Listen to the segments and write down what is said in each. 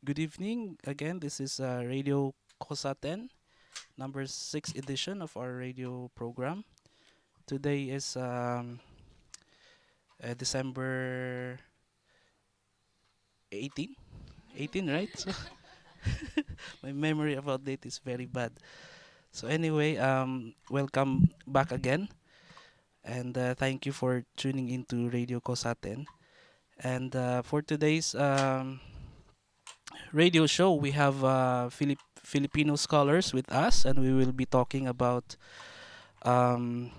Good evening. Again, this is Radio Kosaten, number 6 edition of our radio program. Today is December 18? 18, right? So my memory about date is very bad. So anyway, welcome back again. And thank you for tuning into Radio Kosaten. And for today's radio show, we have Filipino scholars with us, and we will be talking about um,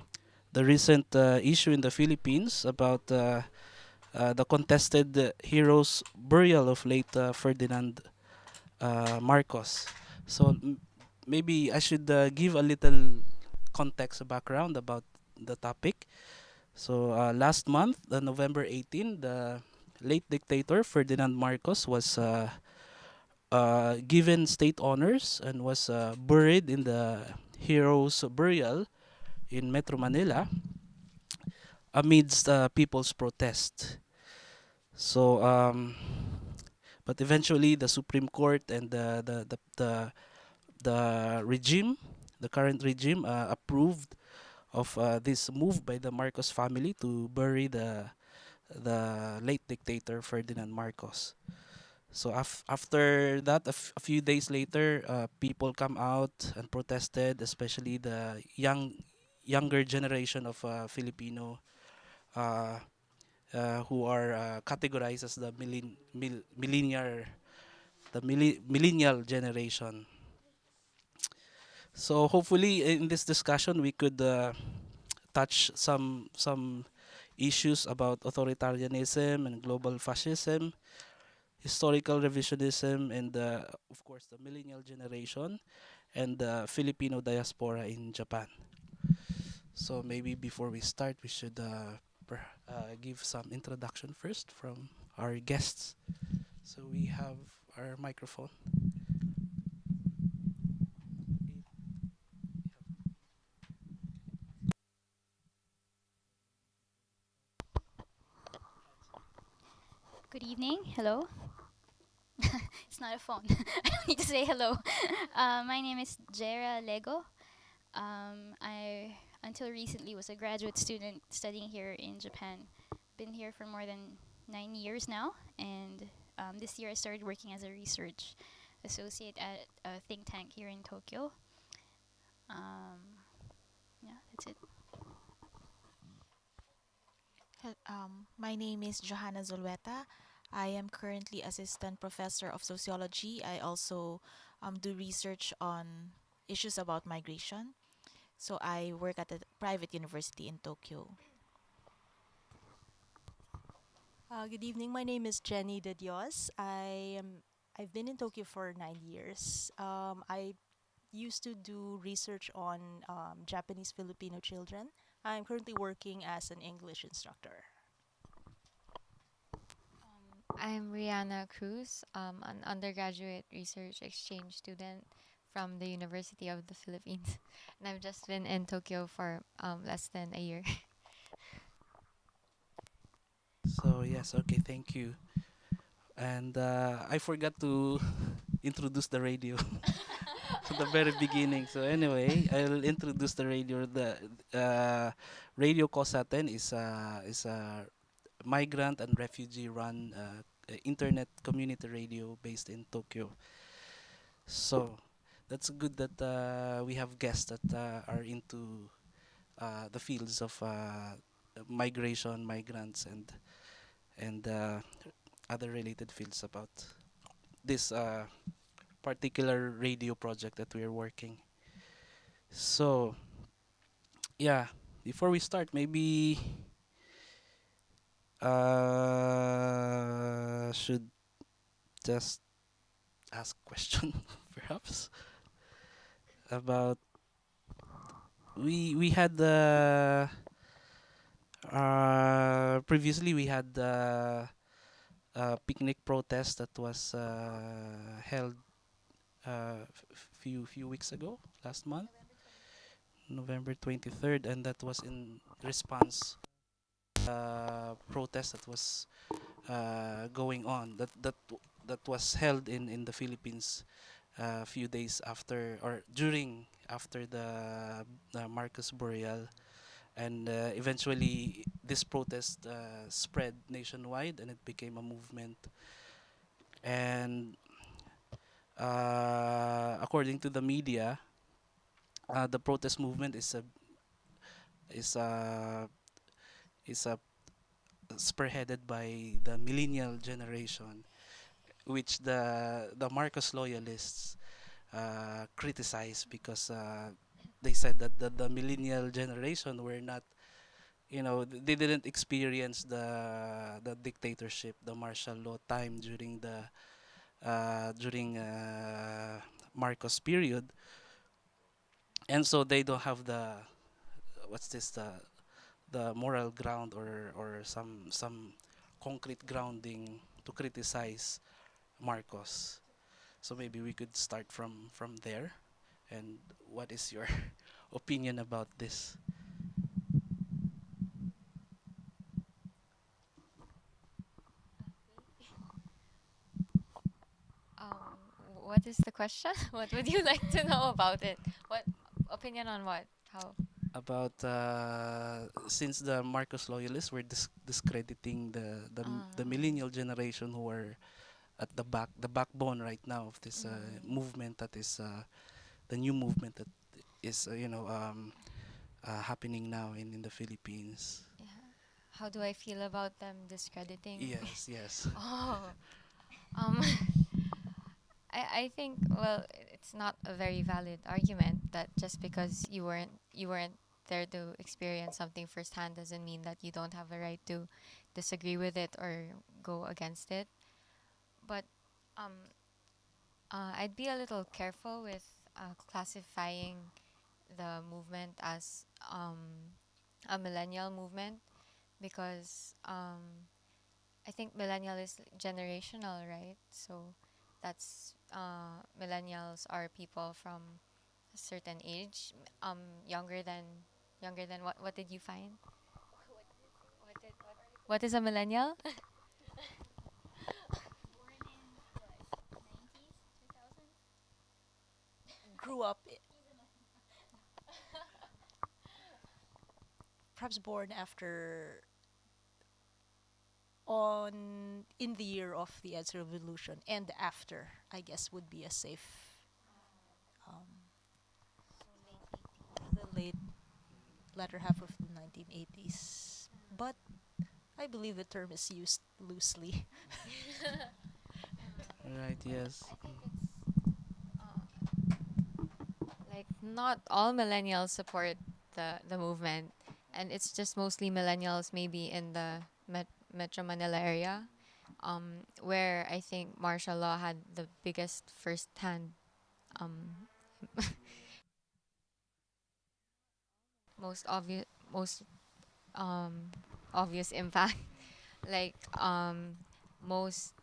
the recent issue in the Philippines about the contested hero's burial of late Ferdinand Marcos. So maybe I should give a little context background about the topic. So last month, November 18, the late dictator Ferdinand Marcos was given state honors and was buried in the hero's burial in Metro Manila amidst people's protest. So, but eventually the Supreme Court and the regime, the current regime, approved of this move by the Marcos family to bury the late dictator Ferdinand Marcos. So after that, a few days later, people come out and protested, especially the younger generation of Filipino uh, who are categorized as the millennial generation. So hopefully in this discussion we could touch some issues about authoritarianism and global fascism, historical revisionism, and of course the millennial generation and the Filipino diaspora in Japan. So maybe before we start, we should give some introduction first from our guests. So we have our microphone. Good evening. Hello. It's not a phone. I don't need to say hello. My name is Jera Lego. I until recently was a graduate student studying here in Japan. Been here for more than 9 years now, and this year I started working as a research associate at a think tank here in Tokyo. Yeah, that's it. My name is Johanna Zulweta. I am currently assistant professor of sociology. I also do research on issues about migration. So I work at a private university in Tokyo. Good evening. My name is Jenny De Dios. I've been in Tokyo for 9 years. I used to do research on Japanese Filipino children. I'm currently working as an English instructor. I'm Rihanna Cruz, an undergraduate research exchange student from the University of the Philippines. And I've just been in Tokyo for less than a year. So yes, okay, thank you. And I forgot to introduce the radio at the very beginning. So anyway, I'll introduce the radio. The Radio Kosaten is a migrant and refugee run internet community radio based in Tokyo. So that's good that we have guests that are into the fields of migration, migrants, and other related fields about this particular radio project that we are working. So yeah, before we start, maybe should just ask question perhaps about we had previously we had a picnic protest that was held few weeks ago, last month, November 23rd, and that was in response protest that was going on. that was held in the Philippines a few days after or during after the Marcos Boreal, and eventually this protest spread nationwide and it became a movement. And according to the media, the protest movement is a is a spearheaded by the millennial generation, which the Marcos loyalists criticized because they said that the millennial generation were not, they didn't experience the dictatorship, the martial law time during Marcos period, and so they don't have what's this the moral ground or some concrete grounding to criticize Marcos. So maybe we could start from there. And what is your opinion about this? Um, what is the question? What would you like to know about it? What opinion on what? How? About since the Marcos loyalists were discrediting the millennial generation who are at the backbone right now of this movement that is the new movement that is happening now in the Philippines. Yeah. How do I feel about them discrediting? Yes, yes. Oh, um, I think well, it's not a very valid argument that just because you weren't there to experience something firsthand doesn't mean that you don't have a right to disagree with it or go against it. But um, I'd be a little careful with classifying the movement as a millennial movement because I think millennial is generational, right? So that's millennials are people from a certain age, um, younger than younger than what did you find? What is a millennial? Grew up, perhaps born after on in the year of the EDS revolution and after, I guess, would be a safe, um, the late latter half of the 1980s. But I believe the term is used loosely. Right, yes. I think it's like not all millennials support the movement, and it's just mostly millennials maybe in the Metro Manila area, where I think martial law had the biggest first-hand, um, most obvious most obvious impact. Like most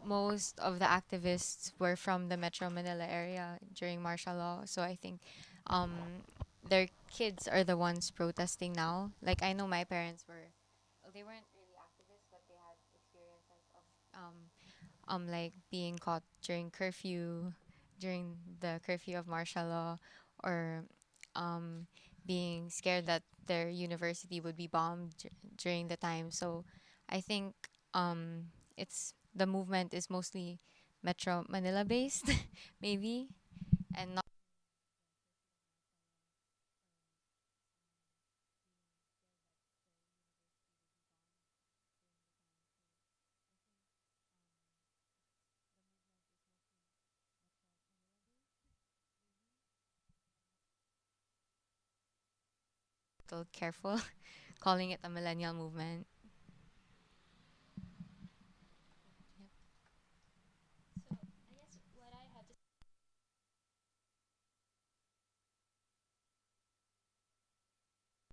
most of the activists were from the Metro Manila area during martial law. So I think um, their kids are the ones protesting now. Like I know my parents were, well, they weren't really activists, but they had experiences of like being caught during curfew, during the curfew of martial law, or um, being scared that their university would be bombed during the time. So I think it's the movement is mostly Metro Manila based, maybe, and not so careful calling it a millennial movement.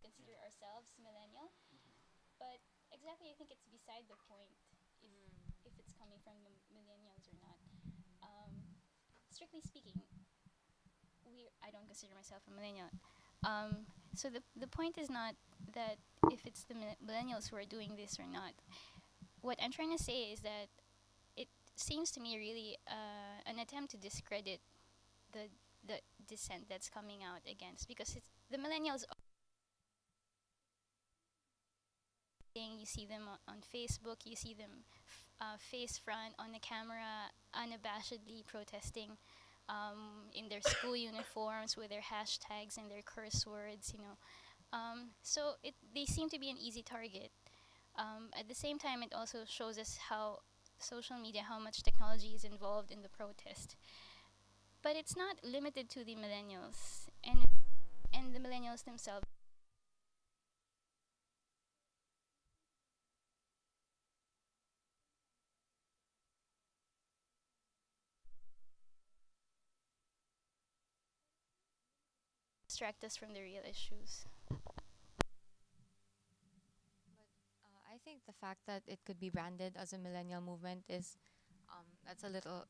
Consider ourselves millennial, but exactly I think it's beside the point if it's coming from the millennials or not. Um, Strictly speaking, I don't consider myself a millennial. So the point is not that if it's the millennials who are doing this or not. What I'm trying to say is that it seems to me really an attempt to discredit the the dissent that's coming out against, because it's the millennials. You see them on Facebook, you see them face front on the camera, unabashedly protesting in their school uniforms with their hashtags and their curse words, you know. So they seem to be an easy target. At the same time, it also shows us how social media, how much technology is involved in the protest. But it's not limited to the millennials, and the millennials themselves distract us from the real issues. But I think the fact that it could be branded as a millennial movement is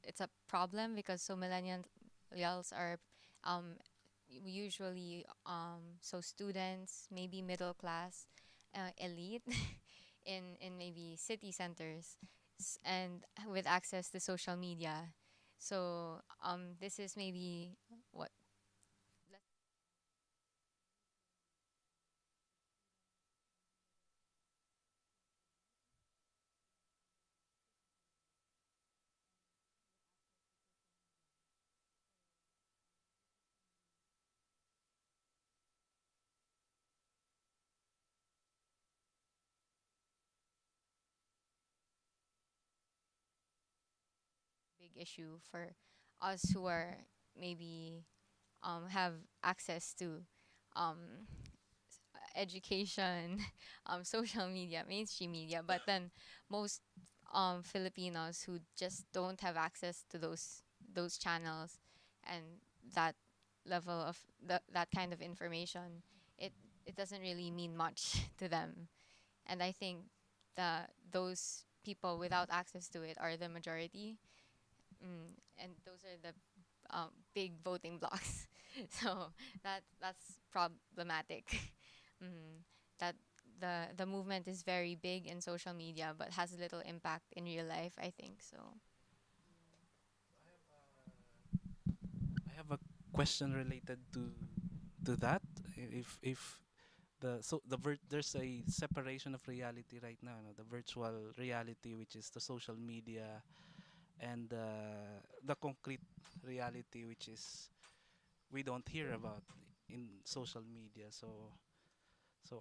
it's a problem because so millennials are um, usually so students, maybe middle class, elite in maybe city centers and with access to social media. So this is maybe what big issue for us who are maybe have access to um, education, social media, mainstream media, but then most Filipinos who just don't have access to those channels and that level of that kind of information, it it doesn't really mean much to them. And I think those people without access to it are the majority, and those are the big voting blocks. So that's problematic. That the movement is very big in social media but has little impact in real life. I think so. I have a question related to that. If there's a separation of reality right now, no? The virtual reality, which is the social media, and the concrete reality, which is we don't hear about in social media. So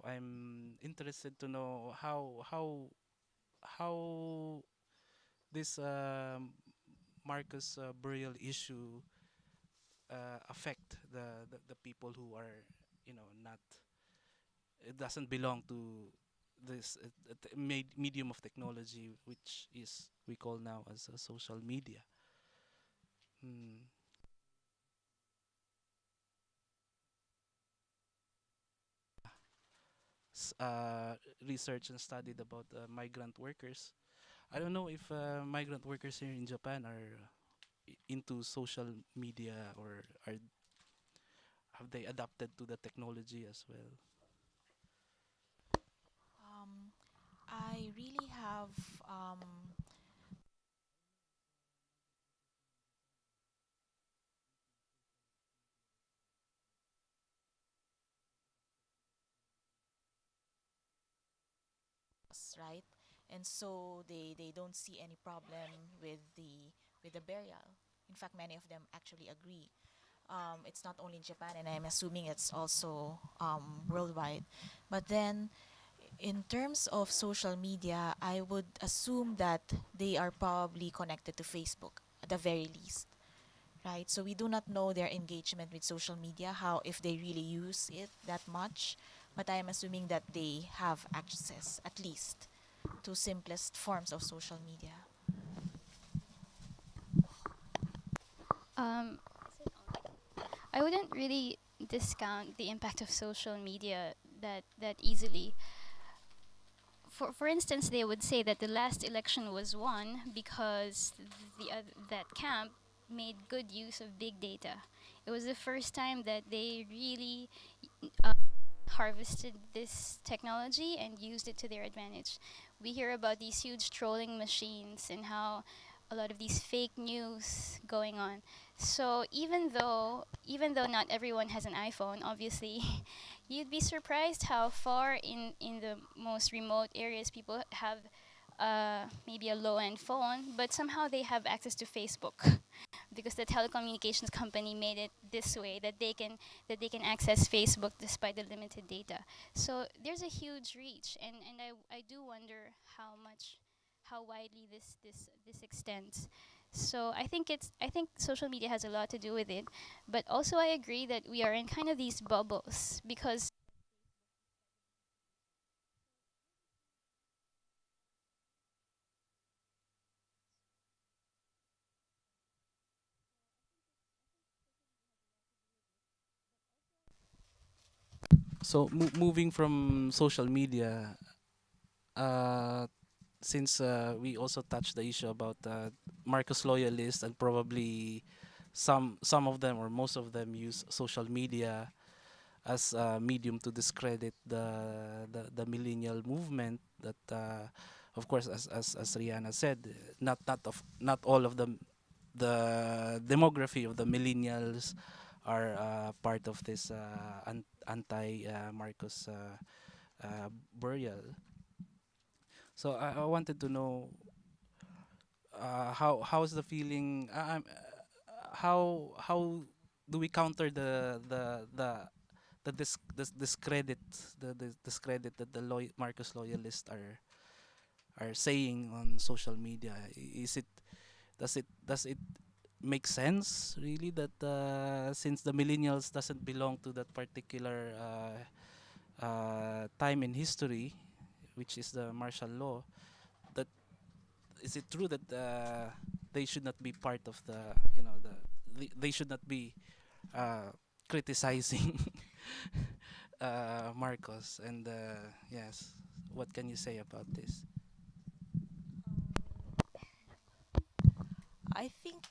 I'm interested to know how this Marcus burial issue affect the people who are, not, it doesn't belong to this medium of technology, which is we call now as social media. Hmm. s- uh, Research and studied about migrant workers. I don't know if migrant workers here in Japan are into social media, or are have they adapted to the technology as well. Um, I really have um, right, and so they don't see any problem with the burial. In fact, many of them actually agree. It's not only in Japan, and I'm assuming it's also worldwide. But then, in terms of social media, I would assume that they are probably connected to Facebook at the very least, right? So we do not know their engagement with social media, how if they really use it that much, but I am assuming that they have access at least to simplest forms of social media. Um, I wouldn't really discount the impact of social media that easily. For instance, they would say that the last election was won because that camp made good use of big data. It was the first time that they really uh, harvested this technology and used it to their advantage. We hear about these huge trolling machines and how a lot of these fake news going on. So even though not everyone has an iPhone, obviously, you'd be surprised how far in the most remote areas people have maybe a low-end phone, but somehow they have access to Facebook because the telecommunications company made it this way that they can access Facebook despite the limited data. So there's a huge reach, and I do wonder how widely this extends. So I think social media has a lot to do with it, but also I agree that we are in kind of these bubbles because So moving from social media, uh, since we also touched the issue about Marcos loyalists, and probably some of them or most of them use social media as a medium to discredit the millennial movement. That of course, as Rihanna said, not all of the demography of the millennials are part of this anti Marcos burial. So I wanted to know how's the feeling. How do we counter the discredit, the discredit that the Marcos loyalists are saying on social media? Is it does it make sense really that since the millennials doesn't belong to that particular time in history, which is the martial law, that is it true that they should not be part of they should not be uh, criticizing Marcos? And yes, what can you say about this? I think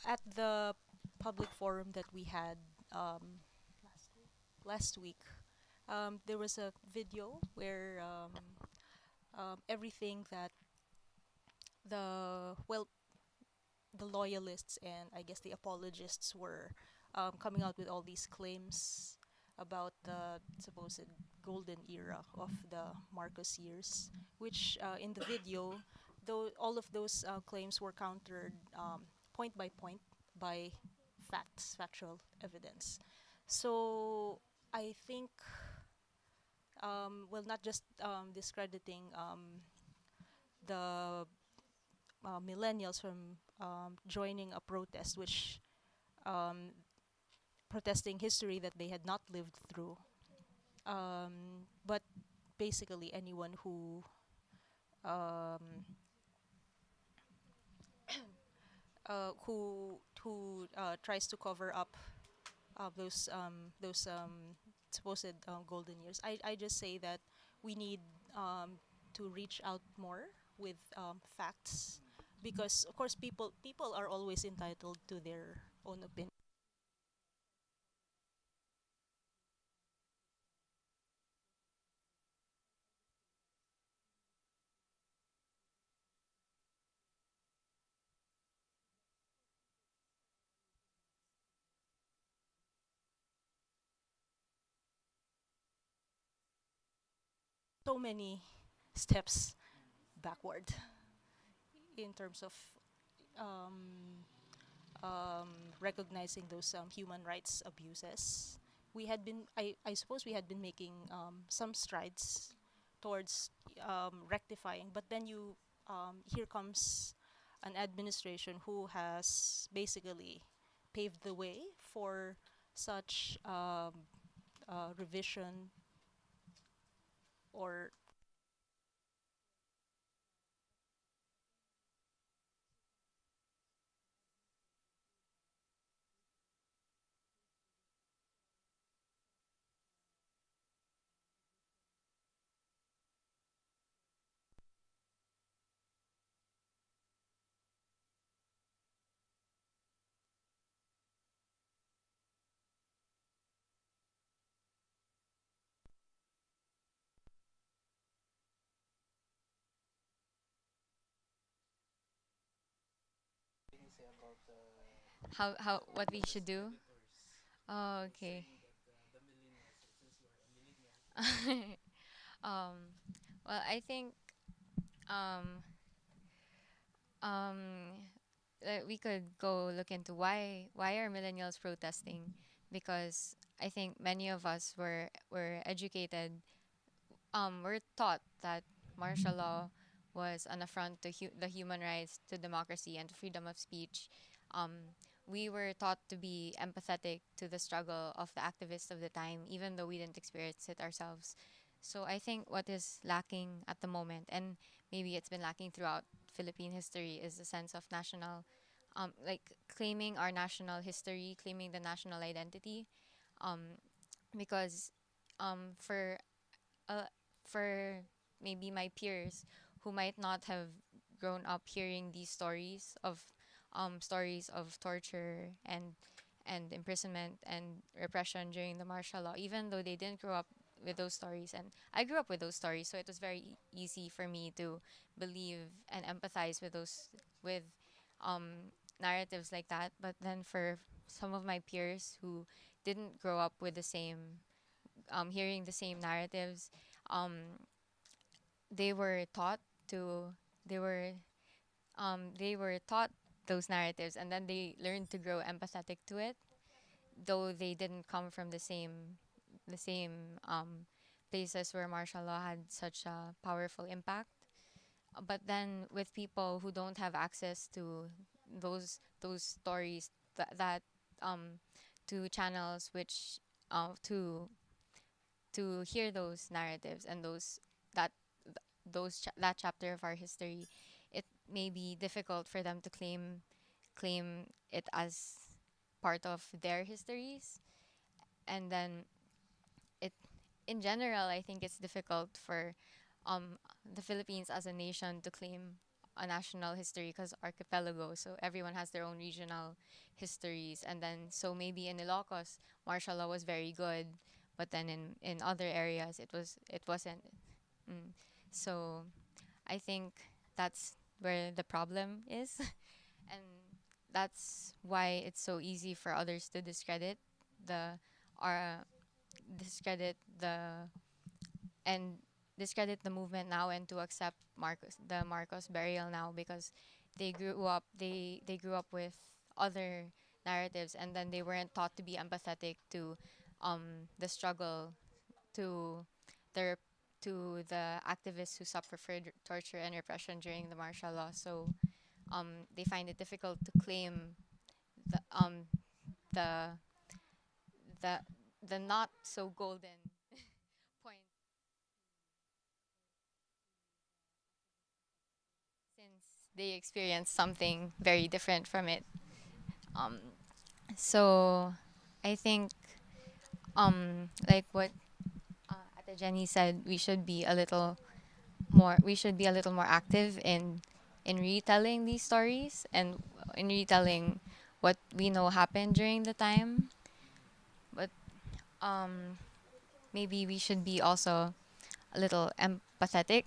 at the public forum that we had um, last week, there was a video where everything that the well the loyalists and I guess the apologists were coming out with all these claims about the supposed golden era of the Marcos years, which in the video, though all of those claims were countered point by point by facts, factual evidence. So I think, not just discrediting the millennials from joining a protest, which um, protesting history that they had not lived through. But basically, anyone um, who tries to cover up those supposed golden years, I just say that we need to reach out more with facts, because of course people are always entitled to their own opinion. So many steps backward in terms of um, recognizing those human rights abuses. I suppose we had been making some strides towards rectifying, but then here comes an administration who has basically paved the way for such revision, or How what we should do? Oh, okay. um, well, I think um um we could go look into why are millennials protesting, because I think many of us were educated, were taught that martial law was an affront to the human rights, to democracy, and to freedom of speech. Um, we were taught to be empathetic to the struggle of the activists of the time, even though we didn't experience it ourselves. So I think what is lacking at the moment, and maybe it's been lacking throughout Philippine history, is a sense of national, like claiming our national history, claiming the national identity, um, because for uh, for maybe my peers who might not have grown up hearing these stories of torture and imprisonment and repression during the martial law, even though they didn't grow up with those stories, and I grew up with those stories, so it was very easy for me to believe and empathize with those, with narratives like that. But then for some of my peers who didn't grow up with the same, hearing the same narratives, um, they were taught to they were taught those narratives, and then they learned to grow empathetic to it, though they didn't come from the same places where martial law had such a powerful impact. But then with people who don't have access to those stories, that to channels which to hear those narratives and that that chapter of our history, it may be difficult for them to claim it as part of their histories. And then it in general, I think it's difficult for the Philippines as a nation to claim a national history, because archipelago, so everyone has their own regional histories. And then so maybe in Ilocos martial law was very good, but then in other areas it wasn't. mm. So I think that's where the problem is. And that's why it's so easy for others to the our discredit the and discredit the movement now, and to accept Marcos burial now, because they grew up with other narratives, and then they weren't taught to be empathetic to the struggle, to the the activists who suffered torture and repression during the martial law. So they find it difficult to claim the the the the not so golden point, since they experienced something very different from it. Um, so I think like what Ate Jenny said, we should be a little more active in retelling these stories, and in retelling what we know happened during the time. But um, maybe we should be also a little empathetic.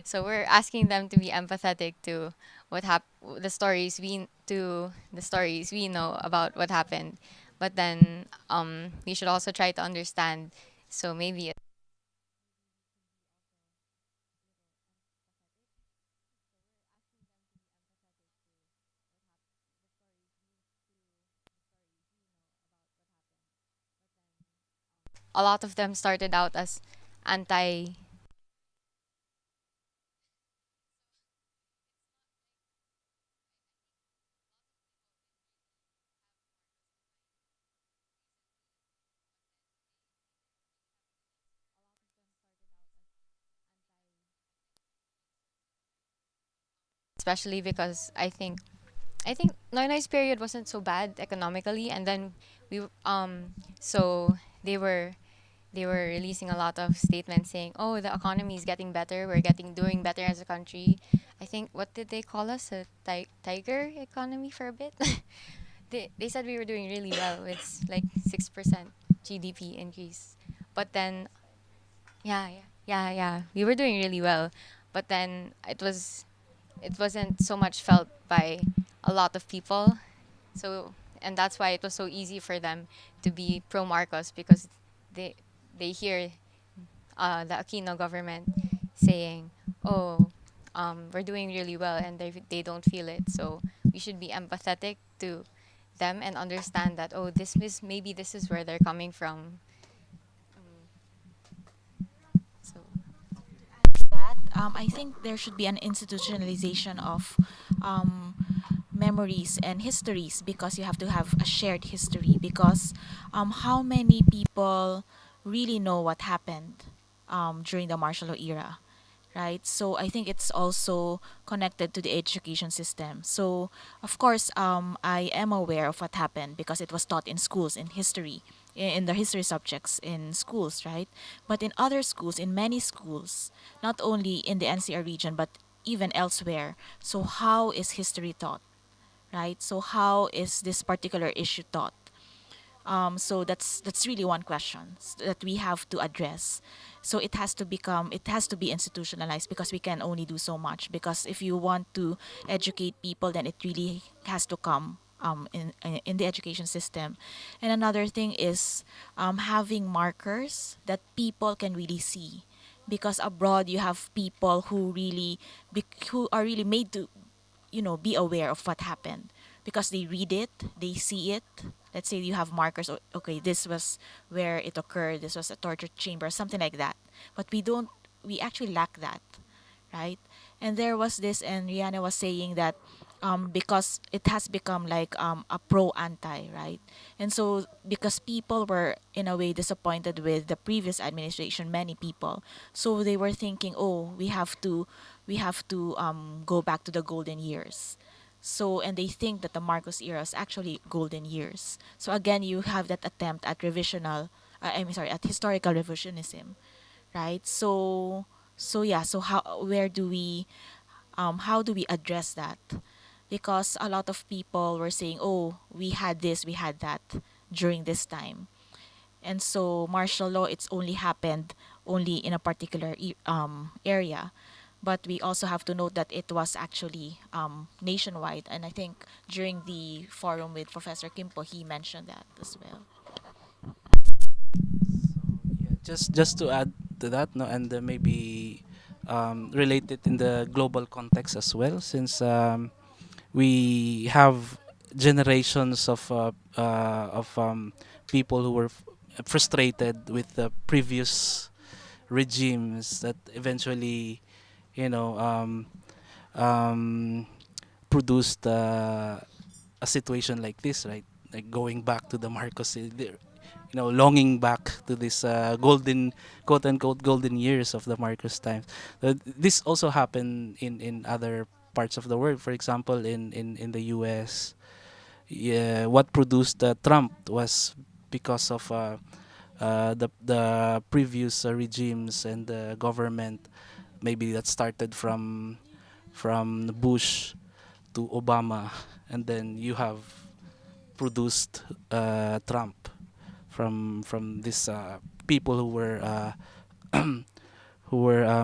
So we're asking them to be empathetic to the stories we know about what happened. But then we should also try to understand. So maybe a lot of them started out as anti, especially because I think Noynoy's period wasn't so bad economically, and then so they were they were releasing a lot of statements saying, "Oh, the economy is getting better. We're getting doing better as a country." I think, what did they call us? A tiger economy for a bit. They said we were doing really well. It's like 6% GDP increase. But then yeah, we were doing really well. But then it wasn't so much felt by a lot of people. So and that's why it was so easy for them to be pro Marcos because they they hear the Aquino government saying, "Oh, we're doing really well," and they don't feel it. So we should be empathetic to them and understand that this is maybe this is where they're coming from. So That I think there should be an institutionalization of um, memories and histories because you have to have a shared history because how many people really know what happened during the martial law era, right? So I think it's also connected to the education system. So of course, I am aware of what happened because it was taught in schools in history, in the history subjects in schools, right? But in other schools, in many schools, not only in the NCR region but even elsewhere. So how is history taught, right? So how is this particular issue taught? So that's really one question that we have to address. So it has to be institutionalized because we can only do so much. Because if you want to educate people, then it really has to come in the education system. And another thing is having markers that people can really see. Because abroad you have people who who are really made to be aware of what happened because they read it, they see it. Let's say you have markers, okay, this was where it occurred, this was a torture chamber, something like that. But we actually lack that, right? And there was this, and Rihanna was saying that because it has become like a pro anti, right? And so because people were in a way disappointed with the previous administration, many people, so they were thinking, oh, we have to go back to the golden years. So and they think that the Marcos era is actually golden years. So again, you have that attempt at I'm sorry, at historical revisionism, right? So yeah, so how do we address that? Because a lot of people were saying, "Oh, we had this, we had that during this time," and so martial law it's only happened only in a particular area. But we also have to note that it was actually nationwide, and I think during the forum with Professor Kimpo, he mentioned that as well. Yeah, just to add to that, no, and maybe relate it in the global context as well, since we have generations of people who were frustrated with the previous regimes that eventually, you know, um, produced a situation like this, right? Like going back to the Marcos, longing back to this golden, quote unquote, golden years of the Marcos times. This also happened in other parts of the world. For example, in the U.S., yeah, what produced Trump was because of the previous regimes and the government. Maybe that started from Bush to Obama, and then you have produced Trump from these people who were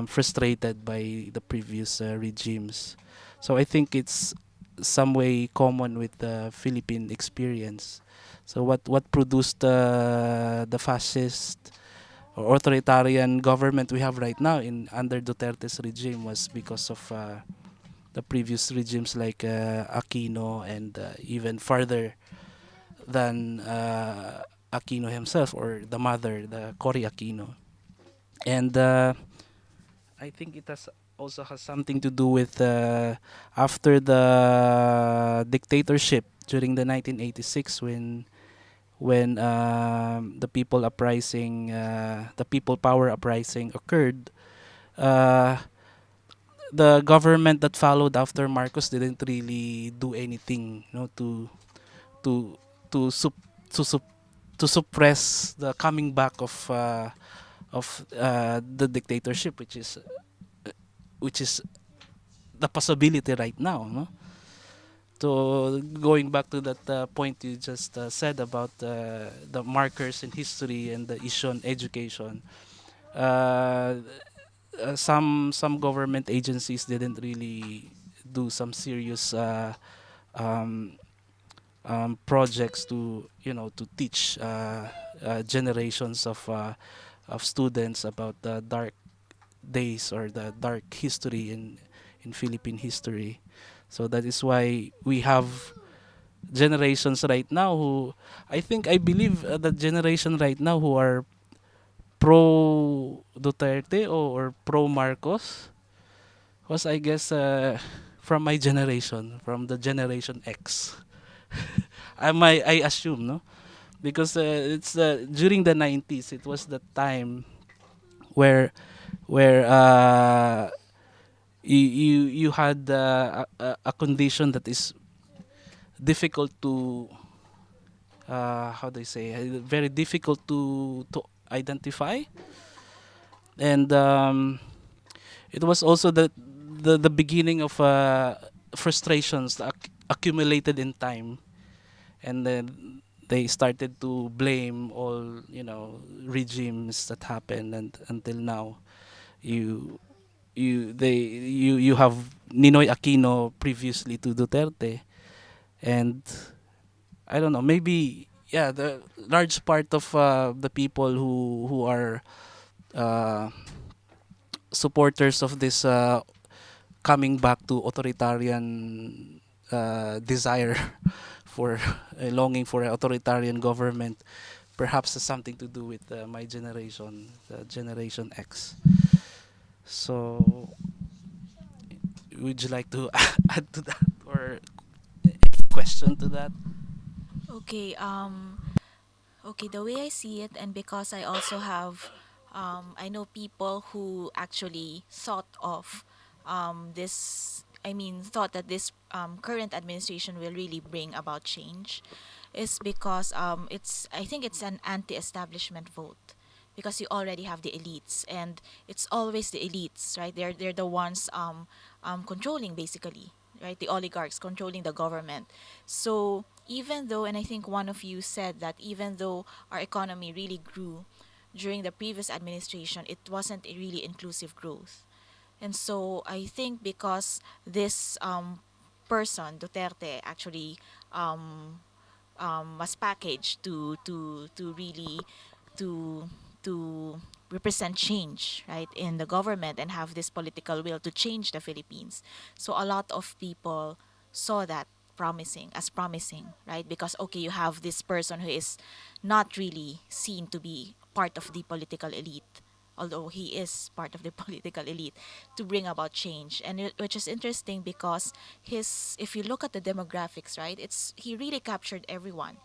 frustrated by the previous regimes. So I think it's some way common with the Philippine experience. So what produced the fascist or authoritarian government we have right now in under Duterte's regime was because of the previous regimes like Aquino and even farther than Aquino himself or the mother, the Cory Aquino. And I think it has also has something to do with after the dictatorship during the 1986 when the people power uprising occurred. Uh, the government that followed after Marcos didn't really do anything, to to sup- to sup- to suppress the coming back of the dictatorship, which is the possibility right now, no? So going back to that point you just said about the markers in history and the issue on education, uh, some government agencies didn't really do some serious um, projects to to teach generations of students about the dark days or the dark history in Philippine history. So that is why we have generations right now who I believe the generation right now who are pro Duterte or pro Marcos was I guess from my generation, from the generation X. I assume, no, because it's during the 90s. It was the time where you had a condition that is difficult to how do you say very difficult to identify, and it was also the beginning of frustrations accumulated in time, and then they started to blame all regimes that happened, and until now you you have Ninoy Aquino previously to Duterte, and I don't know, maybe yeah, the large part of the people who are uh, supporters of this coming back to authoritarian desire for longing for an authoritarian government perhaps has something to do with my generation, the generation X. So would you like to add to that or question to that? Okay, okay, the way I see it, and because I also have, I know people who actually thought of this, I mean, thought that this current administration will really bring about change, is because I think it's an anti-establishment vote. Because you already have the elites, and it's always the elites, right? They're the ones controlling basically, right? The oligarchs controlling the government. So even though, and I think one of you said that even though our economy really grew during the previous administration, it wasn't a really inclusive growth. And so I think because this person, Duterte, actually um, was packaged to really to to represent change, right, in the government, and have this political will to change the Philippines. So a lot of people saw that promising as promising, right? Because okay, you have this person who is not really seen to be part of the political elite, although he is part of the political elite, to bring about change. And which is interesting because his, if you look at the demographics, right, it's he really captured everyone.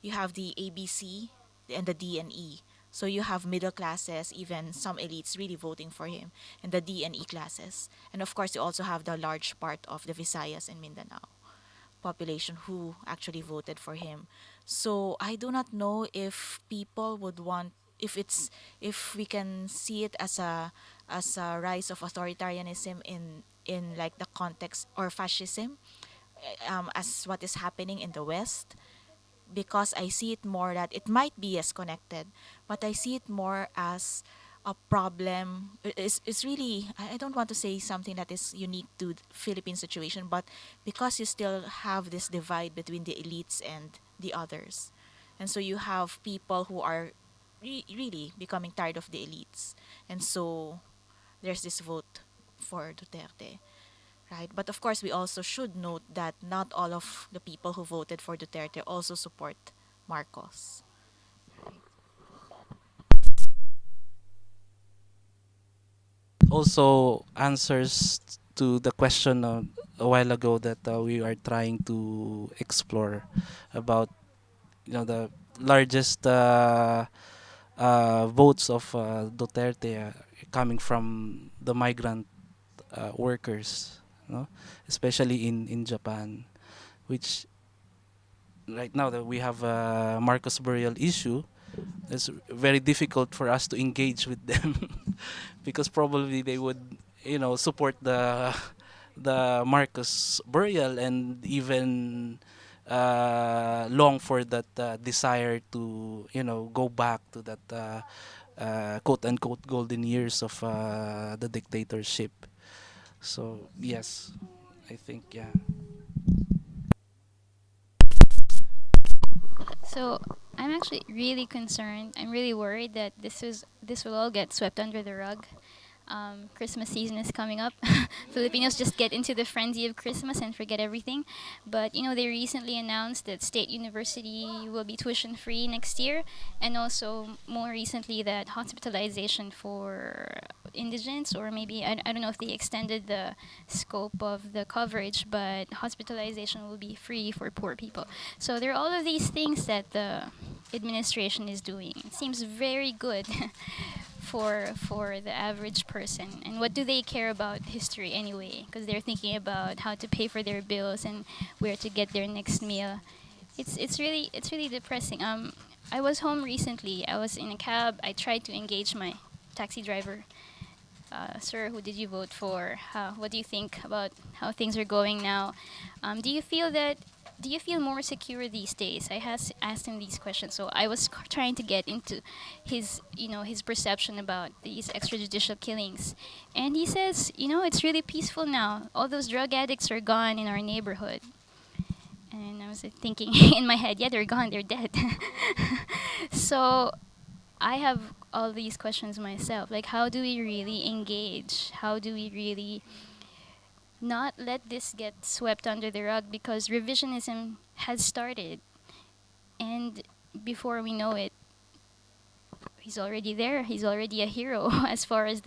You have the ABC and the D and E. So you have middle classes, even some elites really voting for him, and the D and E classes. And of course, you also have the large part of the Visayas and Mindanao population who actually voted for him. So I do not know if people would want, if it's, if we can see it as a rise of authoritarianism in like the context, or fascism, as what is happening in the West, because I see it more that it might be as connected, but I see it more as a problem. It's really, I don't want to say something that is unique to the Philippine situation, but because you still have this divide between the elites and the others. And so you have people who are really becoming tired of the elites. And so there's this vote for Duterte. Right? But of course, we also should note that not all of the people who voted for Duterte also support Marcos. Right? Also answers to the question a while ago that we are trying to explore about the largest votes of Duterte coming from the migrant workers, no? Especially in Japan, which right now that we have a Marcos burial issue, it's very difficult for us to engage with them because probably they would support the Marcos burial and even long for that desire to go back to that quote unquote golden years of the dictatorship. So yes, I think yeah. So I'm actually really concerned. I'm really worried that this will all get swept under the rug. Christmas season is coming up. Filipinos just get into the frenzy of Christmas and forget everything. But they recently announced that state university will be tuition free next year, and also more recently that hospitalization for indigents, or maybe I don't know if they extended the scope of the coverage, but hospitalization will be free for poor people. So there are all of these things that the administration is doing. It seems very good for the average person. And what do they care about history anyway? Because they're thinking about how to pay for their bills and where to get their next meal. It's really depressing. I was home recently. I was in a cab. I tried to engage my taxi driver. Sir, who did you vote for? What do you think about how things are going now? Do you feel that? Do you feel more secure these days? I has asked him these questions, so I was trying to get into his perception about these extrajudicial killings, and he says, it's really peaceful now. All those drug addicts are gone in our neighborhood, and I was thinking in my head, yeah, they're gone, they're dead. So I have all these questions myself. Like, how do we really engage? How do we really not let this get swept under the rug? Because revisionism has started, and before we know it, he's already there. He's already a hero as far as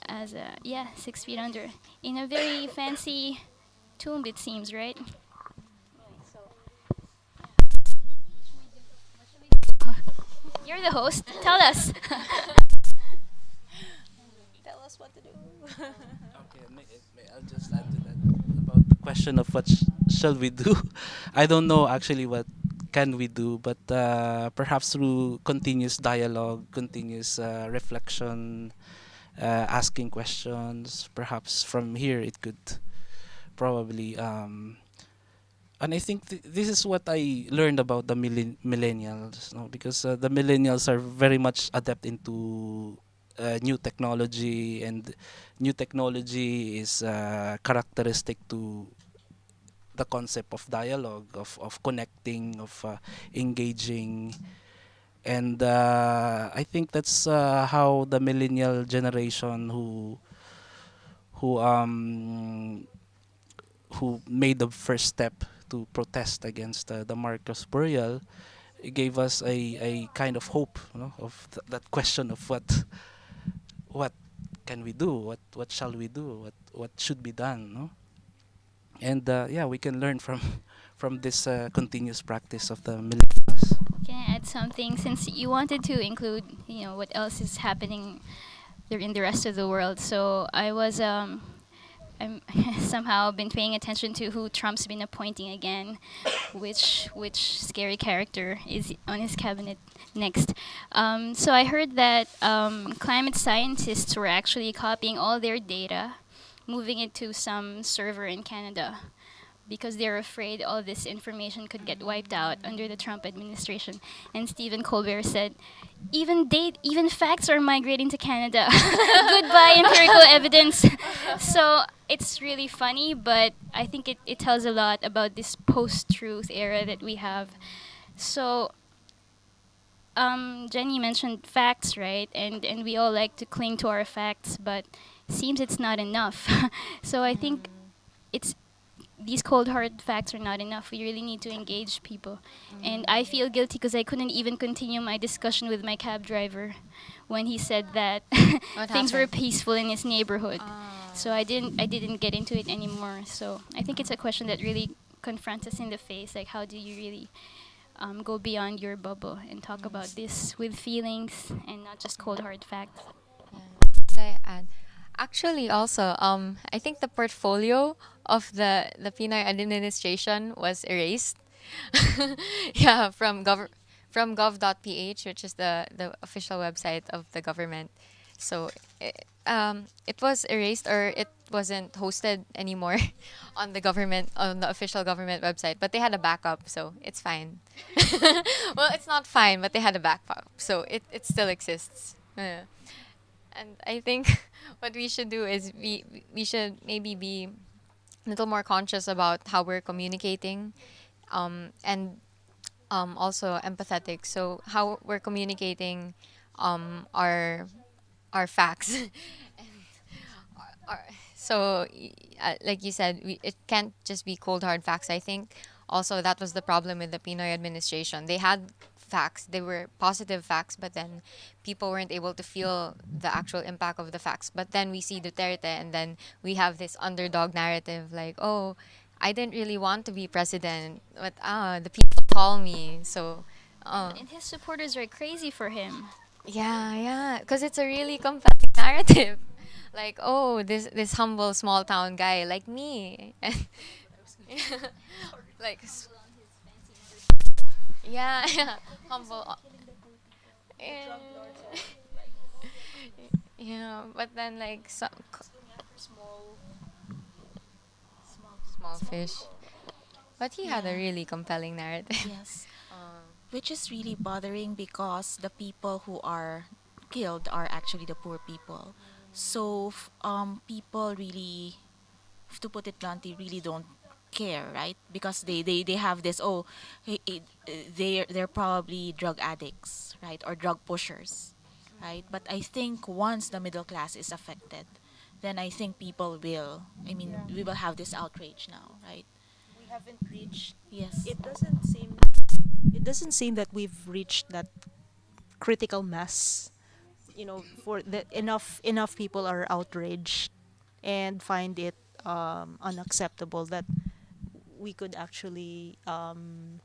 as a, yeah, 6 feet under, in a very fancy tomb, it seems, right? You're the host. Tell us. Tell us what to do. Okay, I'll just add to that about the question of what shall we do. I don't know actually what can we do, but perhaps through continuous dialogue, continuous reflection, asking questions, perhaps from here it could probably. And I think this is what I learned about the millennials, no? Because the millennials are very much adept into new technology, and new technology is characteristic to the concept of dialogue, of connecting, of engaging. And I think that's how the millennial generation who who made the first step to protest against the Marcos burial, it gave us a kind of hope, of that question of what can we do, what shall we do, what should be done, no? And yeah, we can learn from from this continuous practice of the millennials. Can I add something? Since you wanted to include, what else is happening there in the rest of the world. So I'm somehow been paying attention to who Trump's been appointing again, which scary character is on his cabinet next. So I heard that climate scientists were actually copying all their data, moving it to some server in Canada, because they're afraid all this information could get wiped out under the Trump administration. And Stephen Colbert said, even facts are migrating to Canada. Goodbye empirical evidence. So it's really funny, but I think it tells a lot about this post-truth era that we have. So Jenny mentioned facts, right? And we all like to cling to our facts, but seems it's not enough. So I think it's these cold hard facts are not enough. We really need to engage people. And I feel guilty because I couldn't even continue my discussion with my cab driver when he said that What things were happened? peaceful in his neighborhood. So I didn't get into it anymore. So I think it's a question that really confronts us in the face. Like, how do you really go beyond your bubble and talk about this with feelings and not just cold hard facts? Yeah. Could I add? Actually, also, I think the portfolio of the Pinoy administration was erased. Yeah, from gov.ph, which is the official website of the government. So it was erased, or it wasn't hosted anymore on the official government website. But they had a backup, so it's fine. Well, it's not fine, but they had a backup, so it still exists. And I think what we should do is we should maybe be a little more conscious about how we're communicating, and also empathetic. So how we're communicating our facts. Our- so like you said, it can't just be cold hard facts. I think also that was the problem with the Pinoy administration. They had facts, they were positive facts, but then people weren't able to feel the actual impact of the facts. But then we see Duterte, and then we have this underdog narrative like, oh, I didn't really want to be president, but the people call me. So uh, And his supporters are crazy for him. yeah, yeah, because it's a really compelling narrative. Like, oh, this humble small town guy like me, and like, yeah, yeah, humble. Yeah, yeah, but then like some small fish. But he had a Yeah. really compelling narrative. Yes. Which is really bothering because the people who are killed are actually the poor people. So people really, to put it bluntly, really don't care, right? Because they have this, oh, they're probably drug addicts, right? Or drug pushers, right? But I think once the middle class is affected, then I think people will, I mean, Yeah. we will have this outrage now, right? We haven't reached. Yes. It doesn't seem. It doesn't seem that we've reached that critical mass. For the enough people are outraged and find it unacceptable that we could actually um,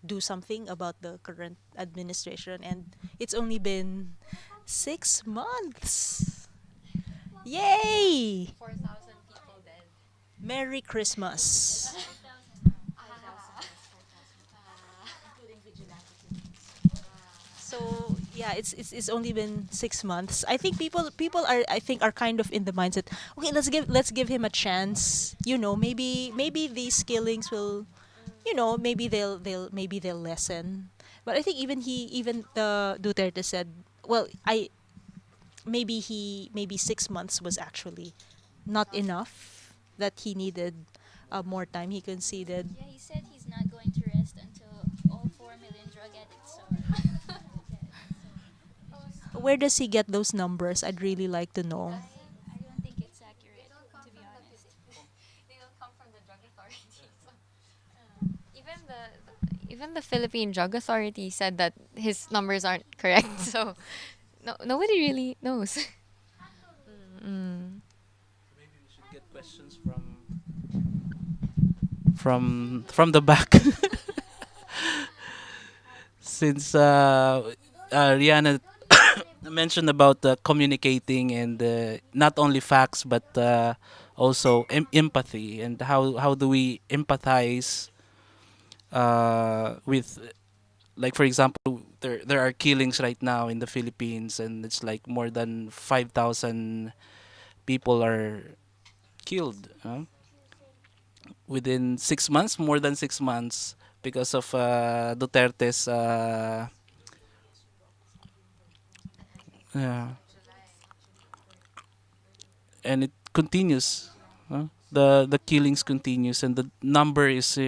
do something about the current administration, and it's only been 6 months. Yay! 4,000 people dead. Merry Christmas. So yeah, it's only been 6 months. I think people are, I think, are kind of in the mindset. Okay, let's give him a chance. Maybe these killings will, maybe they'll lessen. But I think even the Duterte said, well, I maybe 6 months was actually not enough. That he needed more time. He conceded. Yeah, he said he's not going to rest until all 4 million drug addicts are dead. Where does he get those numbers? I'd really like to know. I don't think it's accurate, to be honest. They don't come from the drug authority. So, even the Philippine Drug Authority said that his numbers aren't correct. So no, nobody really knows. Mm. Maybe we should get questions from the back. Since Rihanna mentioned about communicating and not only facts but also empathy, and how do we empathize with, like for example, there are killings right now in the Philippines, and it's like more than 5,000 people are killed within 6 months, more than 6 months, because of Duterte's yeah, and it continues. The killings continues, and the number is,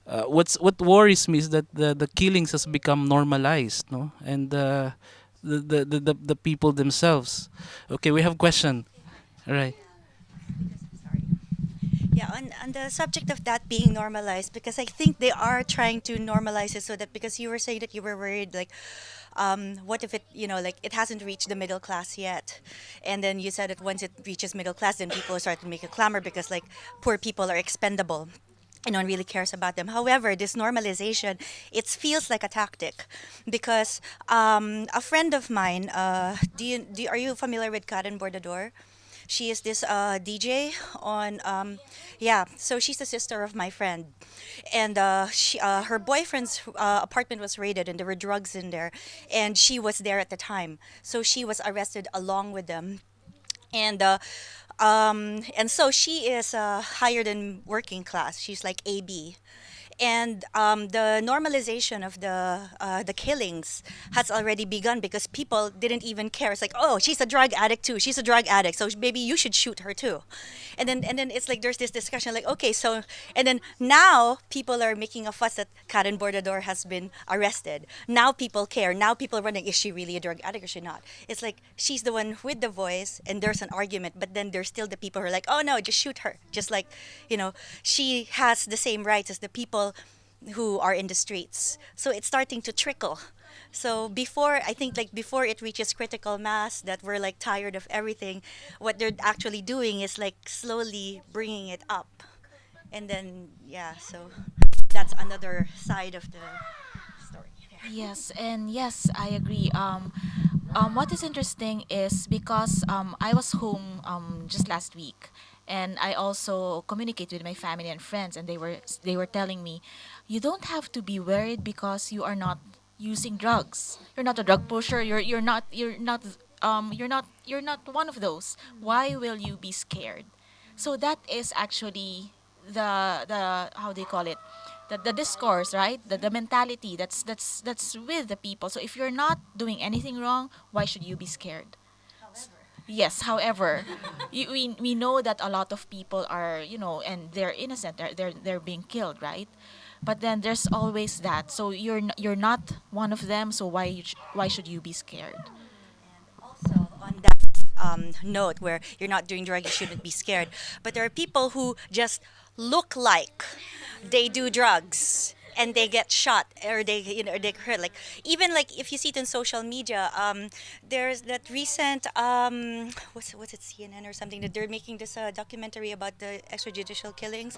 what worries me is that the killings has become normalized, no, and the people themselves. Okay, we have question. All right. Yeah, on the subject of that being normalized, because I think they are trying to normalize it so that, because you were saying that you were worried, like, what if it, like it hasn't reached the middle class yet? And then you said that once it reaches middle class, then people start to make a clamor because, like, poor people are expendable. And no one really cares about them. However, this normalization, it feels like a tactic, because a friend of mine, are you familiar with Karen Bordador? She is this DJ on, yeah. So she's the sister of my friend, and her boyfriend's apartment was raided, and there were drugs in there, and she was there at the time. So she was arrested along with them, and so she is higher than working class. She's like AB, And the normalization of the killings has already begun because people didn't even care. It's like, oh, she's a drug addict too. She's a drug addict, so maybe you should shoot her too. And then it's like there's this discussion like, okay, so and then now people are making a fuss that Karen Bordador has been arrested. Now people care. Now people are running. Is she really a drug addict or she not? It's like she's the one with the voice, and there's an argument. But then there's still the people who are like, oh no, just shoot her. Just like, she has the same rights as the people who are in the streets. So it's starting to trickle. So before, I think like before it reaches critical mass that we're like tired of everything, what they're actually doing is like slowly bringing it up. And then, yeah, so that's another side of the story. Yes, and yes, I agree. What is interesting is because I was home just last week, and I also communicate with my family and friends, and they were telling me, you don't have to be worried because you are not using drugs. You're not a drug pusher. You're not one of those. Why will you be scared? So that is actually the how they call it, the discourse, right? The mentality that's with the people. So if you're not doing anything wrong, why should you be scared? Yes, however, we know that a lot of people are, and they're innocent, they're being killed, right? But then there's always that. So you're not one of them, so why should you be scared? Also, on that note, where you're not doing drug, you shouldn't be scared. But there are people who just look like they do drugs and they get shot or they hurt. Like even like if you see it in social media, there's that recent what's it, CNN or something, that they're making this documentary about the extrajudicial killings.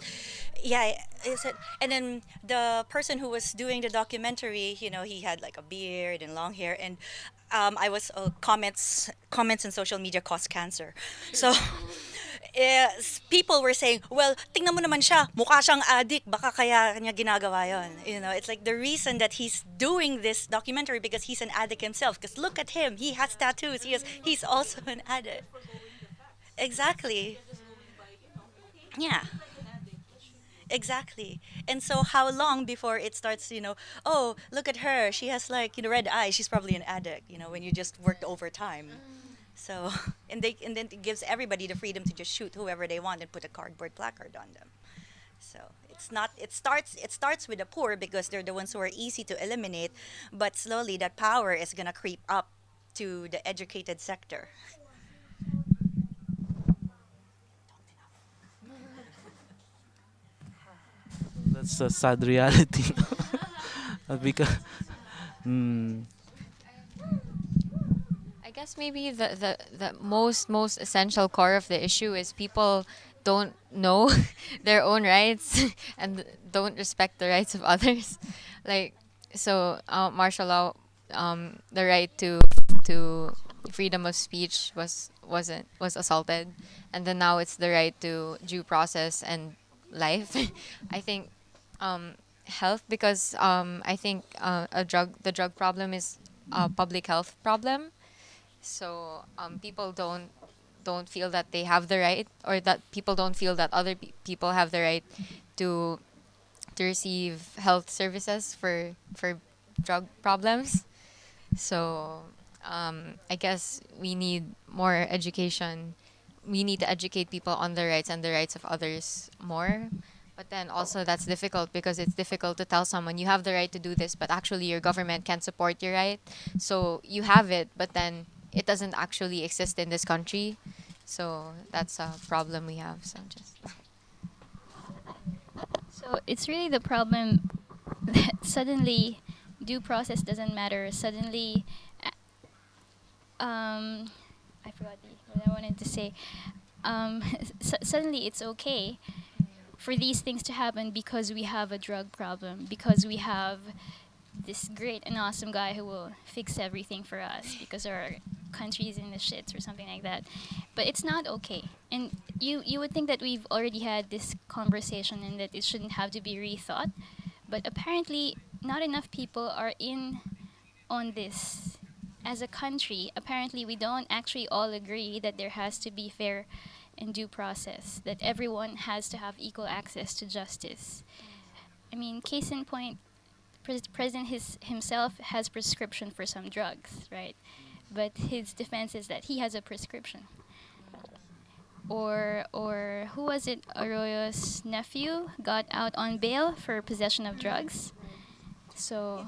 Yeah, is it? And then the person who was doing the documentary, he had like a beard and long hair, and I was comments in social media cause cancer. So people were saying, well, tingnan mo naman siya, mukha siyang addict, baka kaya niya ginagawa yon. It's like the reason that he's doing this documentary because he's an addict himself. Because look at him, he has tattoos. He's also an addict. Exactly. Yeah. Exactly. And so how long before it starts, oh, look at her. She has like, red eyes. She's probably an addict, when you just worked overtime. So, and then it gives everybody the freedom to just shoot whoever they want and put a cardboard placard on them. So, it's not it starts with the poor because they're the ones who are easy to eliminate, but slowly that power is going to creep up to the educated sector. That's a sad reality. Because, mm, I guess maybe the most essential core of the issue is people don't know their own rights and don't respect the rights of others. Like, so martial law, the right to freedom of speech was assaulted, and then now it's the right to due process and life. I think health, because I think the drug problem is a public health problem. So people don't feel that they have the right, or that people don't feel that other people have the right to receive health services for drug problems. So I guess we need more education. We need to educate people on their rights and the rights of others more. But then also that's difficult because it's difficult to tell someone you have the right to do this, but actually your government can't support your right. So you have it, but then it doesn't actually exist in this country. So that's a problem we have. So just So it's really the problem that suddenly due process doesn't matter. Suddenly, I forgot what I wanted to say. Suddenly it's okay for these things to happen because we have a drug problem, because we have this great and awesome guy who will fix everything for us because our country is in the shits or something like that. But it's not okay. And you would think that we've already had this conversation and that it shouldn't have to be rethought. But apparently, not enough people are in on this. As a country, apparently we don't actually all agree that there has to be fair and due process, that everyone has to have equal access to justice. I mean, case in point, President himself has prescription for some drugs, right? But his defense is that he has a prescription. Or who was it? Arroyo's nephew got out on bail for possession of drugs. So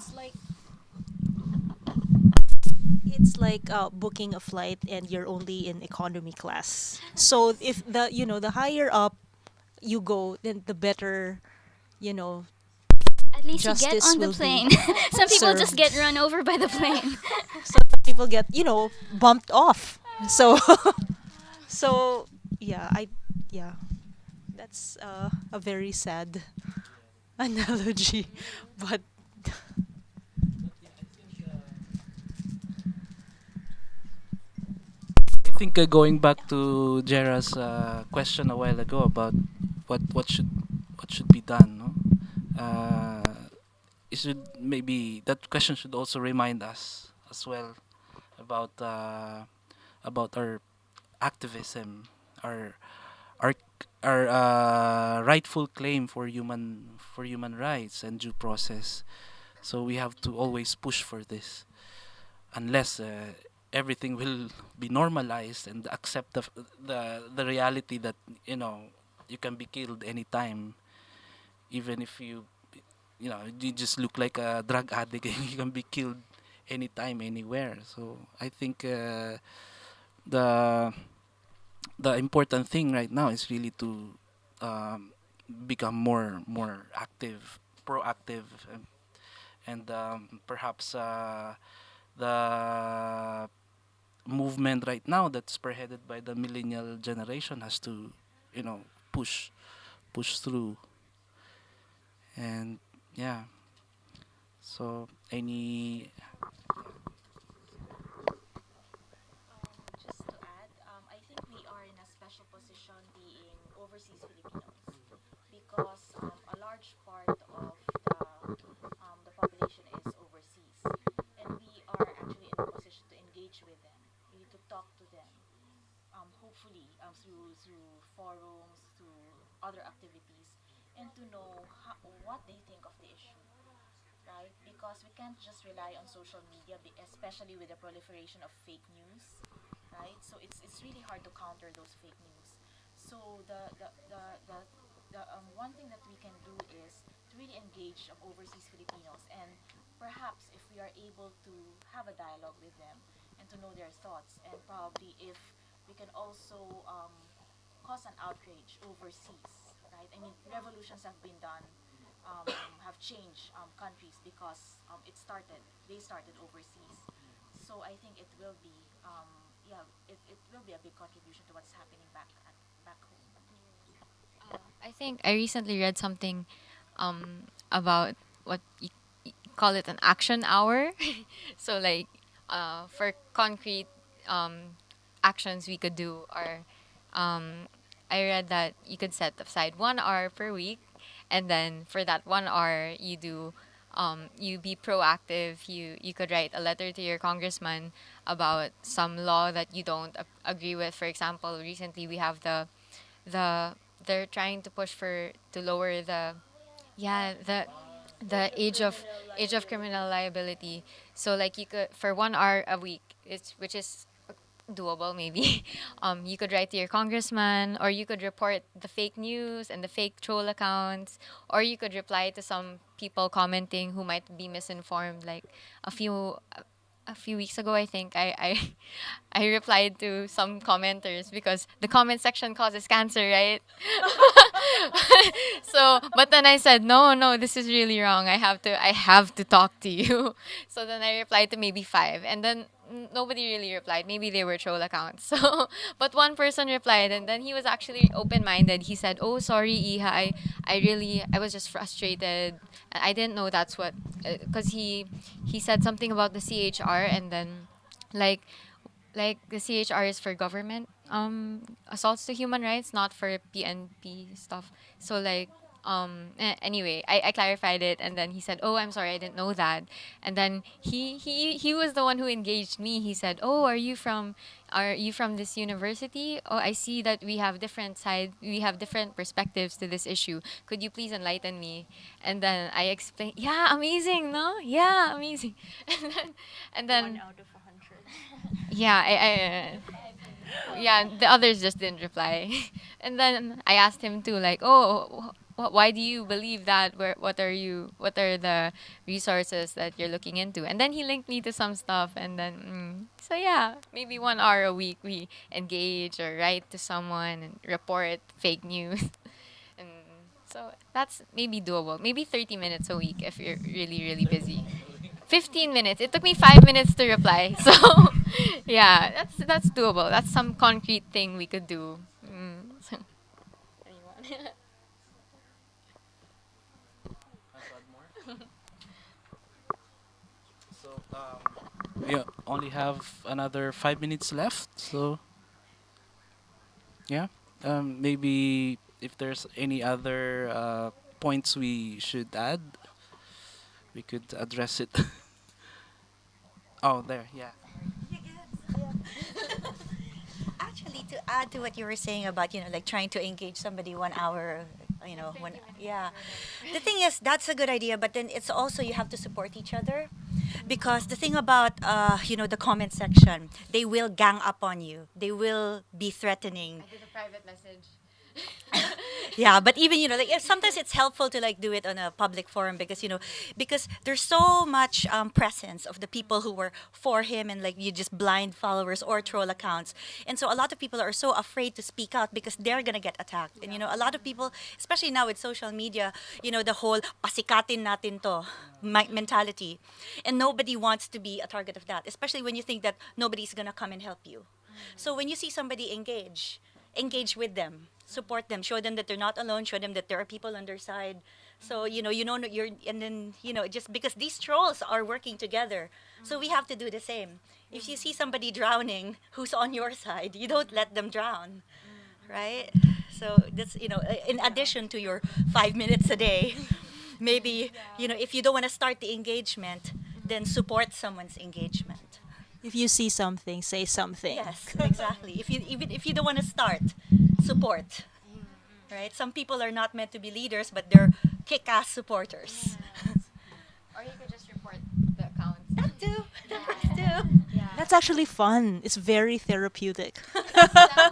It's like booking a flight and you're only in economy class. So if the higher up you go, then the better you know at least you get justice on the will be plane. Some people just served. get run over by the plane. Some people get bumped off. So so yeah, I yeah, that's a very sad analogy, but I think going back to Jera's question a while ago about what should be done, no? Uh, it should maybe that question should also remind us as well about our activism, our our our rightful claim for human rights and due process. So we have to always push for this, unless everything will be normalized and accept the reality that you can be killed anytime, even if you just look like a drug addict and you can be killed anytime, anywhere. So I think the the important thing right now is really to um, become more active, proactive, and perhaps the movement right now that's spearheaded by the millennial generation has to you know push through. And yeah, so any Just to add, I think we are in a special position being overseas Filipinos because a large part of the population is overseas, and we are actually in a position to engage with them, really to talk to them, hopefully through forums, through other activities, and to know what they think of the issue, right? Because we can't just rely on social media, especially with the proliferation of fake news, right? So it's really hard to counter those fake news. So the one thing that we can do is to really engage overseas Filipinos, and perhaps if we are able to have a dialogue with them and to know their thoughts, and probably if we can also cause an outrage overseas, right? I mean, revolutions have been done, um, have changed countries because they started overseas. So I think it will be, it will be a big contribution to what's happening back home. I think I recently read something about what you call it an action hour. So like for concrete actions we could do are I read that you could set aside 1 hour per week, and then for that 1 hour you be proactive. You could write a letter to your congressman about some law that you don't agree with. For example, recently we have the they're trying to push for to lower yeah the age of criminal liability. So like you could for 1 hour a week, it's which is doable maybe. You could write to your congressman, or you could report the fake news and the fake troll accounts, or you could reply to some people commenting who might be misinformed. Like a few a few weeks ago, I think I replied to some commenters because the comment section causes cancer, right? So, but then I said, no, no, this is really wrong. I have to talk to you. So then I replied to maybe five, and then nobody really replied. Maybe they were troll accounts. So, but one person replied, and then he was actually open-minded. He said, "Oh, sorry, Iha. I was just frustrated. I didn't know that's what, because he said something about the CHR, and then like the CHR is for government assaults to human rights, not for PNP stuff. So like anyway, I clarified it, and then he said, "Oh, I'm sorry, I didn't know that." And then he was the one who engaged me. He said, "Oh, are you from are you from this university? Oh, I see that we have different perspectives to this issue. Could you please enlighten me? And then I explain, yeah, amazing, no? Yeah, amazing. And then Out of 100. yeah, yeah, the others just didn't reply. And then I asked him too, like, oh, why do you believe that? What are the resources that you're looking into? And then he linked me to some stuff. And then, so yeah, maybe 1 hour a week we engage or write to someone and report fake news. And so that's maybe doable. Maybe 30 minutes a week if you're really, really busy. 15 minutes. It took me 5 minutes to reply. So, yeah, that's doable. That's some concrete thing we could do. So, anyone? So we only have another 5 minutes left. So yeah, maybe if there's any other points we should add, we could address it. Oh, there, yeah. Actually, to add to what you were saying about, like trying to engage somebody 1 hour, yeah. The thing is, that's a good idea, but then it's also you have to support each other. Because the thing about, the comment section, they will gang up on you. They will be threatening. I did a private message. Yeah, but even like sometimes it's helpful to like do it on a public forum because because there's so much presence of the people who were for him and like you just blind followers or troll accounts, and so a lot of people are so afraid to speak out because they're gonna get attacked. And a lot of people, especially now with social media, the whole pasikatin natin to mentality, and nobody wants to be a target of that, especially when you think that nobody's gonna come and help you. So when you see somebody engage with them, support them, show them that they're not alone, show them that there are people on their side. So you're, and then just because these trolls are working together, so we have to do the same. If you see somebody drowning who's on your side, you don't let them drown, right? So that's in addition to your 5 minutes a day, maybe if you don't want to start the engagement, then support someone's engagement. If you see something, say something. Yes, exactly. Even if you don't want to start, support. Right? Some people are not meant to be leaders, but they're kick-ass supporters. Or you could just report the accounts. That too. That works too. Yeah. That's actually fun. It's very therapeutic. That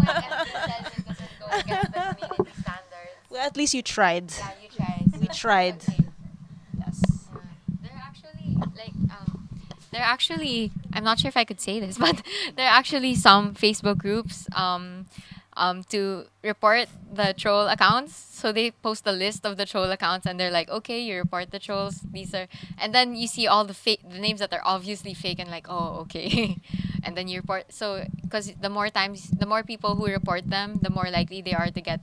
way everything says it doesn't go against the community standards. Well, at least you tried. Yeah, you tried. So We that's tried. okay. Yes. They're actually I'm not sure if I could say this, but there are actually some Facebook groups to report the troll accounts. So they post a list of the troll accounts and they're like, okay, you report the trolls. These are, and then you see all the names that are obviously fake and like, oh, okay. And then you report. So, because the more people who report them, the more likely they are to get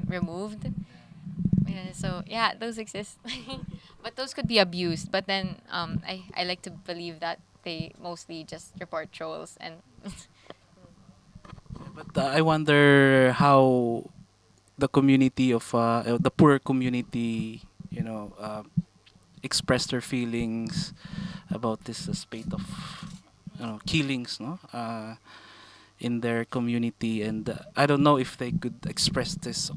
removed. Yeah, so yeah, those exist. But those could be abused. But then I like to believe that they mostly just report trolls and But I wonder how the community of the poor community, express their feelings about this spate of killings, no, in their community, and I don't know if they could express this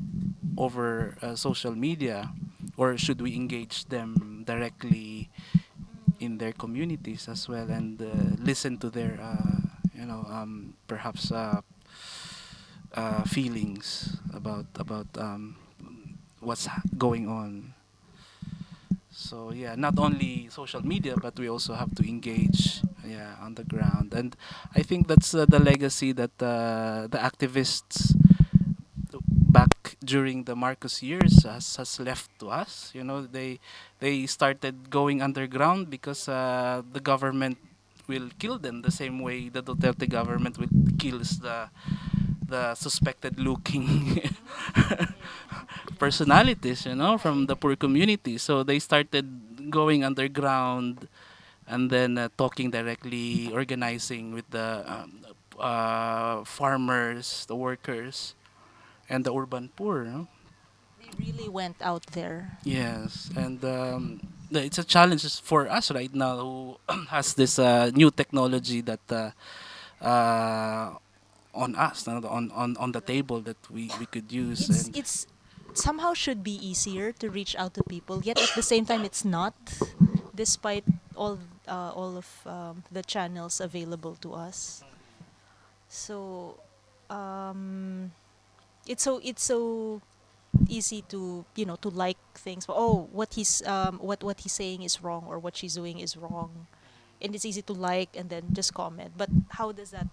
over social media, or should we engage them directly in their communities as well and listen to their perhaps feelings about what's going on. So yeah, not only social media, but we also have to engage, yeah, on the ground. And I think that's the legacy that the activists back during the Marcos years has left to us. They started going underground because the government will kill them the same way the Duterte government will kills the suspected looking personalities, from the poor community. So they started going underground and then talking directly, organizing with the farmers, the workers, and the urban poor. They really went out there. Yes, and it's a challenge for us right now who has this new technology that uh, on us, on the table that we could use. And It's somehow should be easier to reach out to people, yet at the same time it's not, despite all of the channels available to us. So um, it's so easy to to like things. Oh, what he's saying is wrong, or what she's doing is wrong, and it's easy to like and then just comment. But how does that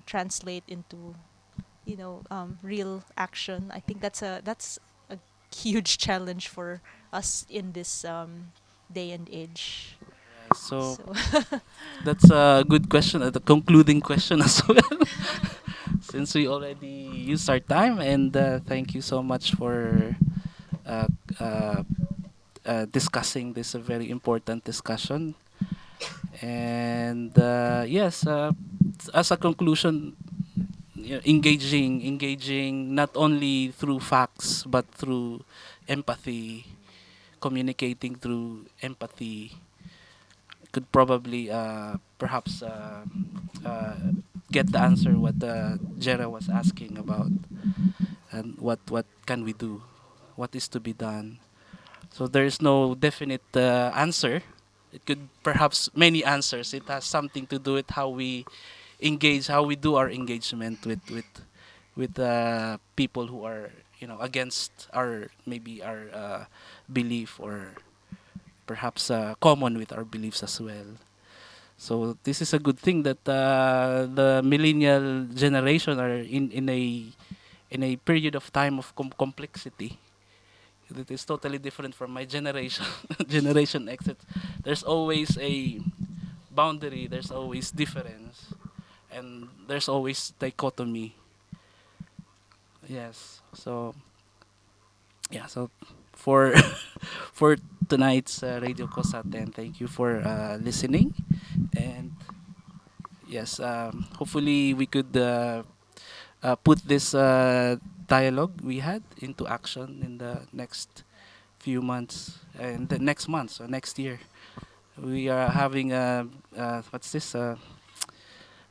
translate into real action? I think that's a huge challenge for us in this day and age. so So that's a good question, the concluding question as well. Since we already used our time, and thank you so much for uh, uh, discussing this a very important discussion. And yes, as a conclusion, engaging not only through facts but through empathy, communicating through empathy could probably perhaps uh, get the answer what Jera was asking about, and what can we do, what is to be done. So there is no definite answer. It could perhaps many answers. It has something to do with how we engage, how we do our engagement with people who are against our maybe our belief, or perhaps common with our beliefs as well. So this is a good thing that the millennial generation are in a period of time of complexity that is totally different from my generation. Generation X. There's always a boundary. There's always difference, and there's always dichotomy. Yes. So yeah. So for for tonight's Radio Kosaten, thank you for listening, and yes, hopefully we could put this dialogue we had into action in the next few months, and the next month, so next year. We are having a what's this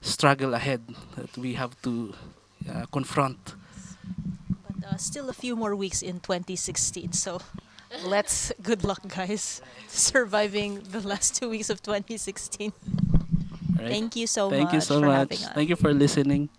struggle ahead that we have to confront. but still a few more weeks in 2016. So let's good luck, guys, surviving the last 2 weeks of 2016. All right. Thank you so Thank you much so for much. having us. Thank you for listening.